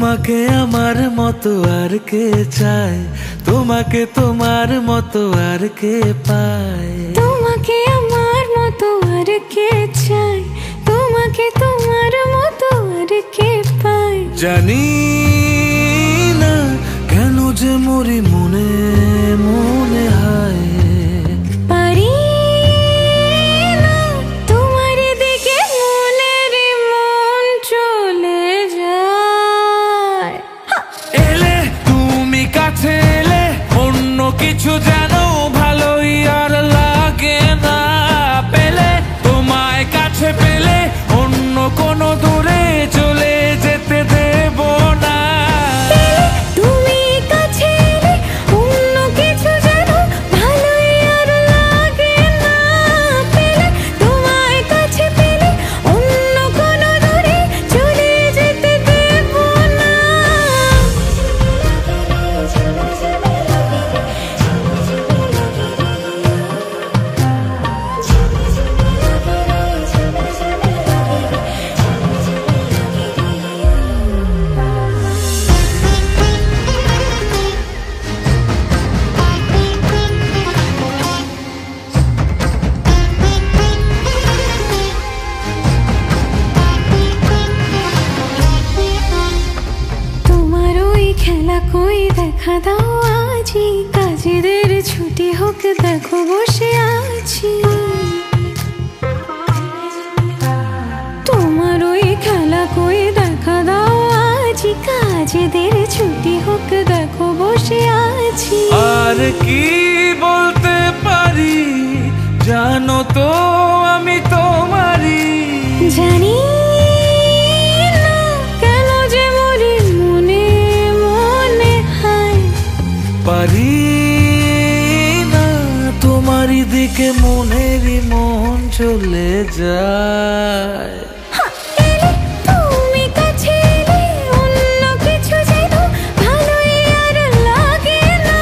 তোমাকে আমার মতো আর কে চায়, তোমাকে তোমার মতো আর কে পায়। তোমাকে আমার মতো আর কে চায়, তোমাকে তোমার মতো আর কে পায়। জানি না কেন যে মরি মনে মনে হায়, পারি না তোমার দিকে মনের মন চলে যায়। এলে তুমি কাছে এলে অন্য কিছু যেন ভালোই আর লাগে না। পেলে তোমায় কাছে পেলে অন্য কোনো দূরে চলে যেতে দেব না। তুমি কাছে এলে অন্য কিছু যেন ভালোই আর লাগে না। পেলে তোমায় কাছে পেলে অন্য কোনো দূরে চলে যেতে দেব না। তোমার ওই খেলা কই দেখা দাও আজি, কাজেদের ছুটি হোক দেখো বসে আছি। তোমার ওই খেলা কই দেখা দাও আজি, কাজেদের ছুটি হোক দেখো বসে আছি। আর কি বলতে পারি জানো তো আমি তোমারই। জানি না কেন যে মরি মনে মনে হায়, পারি না তোমারই দিকে মনেরই মন চলে যায়। এলে তুমি কাছে এলে অন্য কিছু যেন ভালোই আর লাগে না।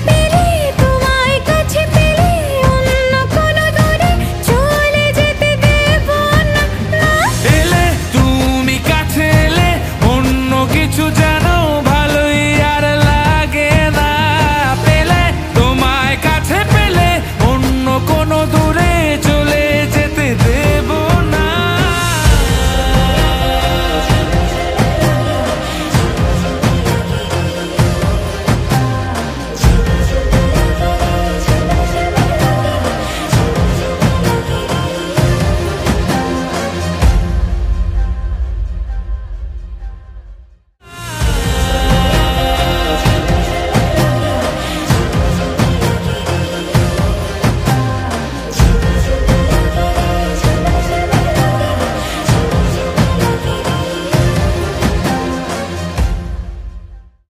পেলে তোমায় কাছে পেলে অন্য কোনো দূরে চলে যেতে দেব না। এলে তুমি কাছে এলে অন্য কিছু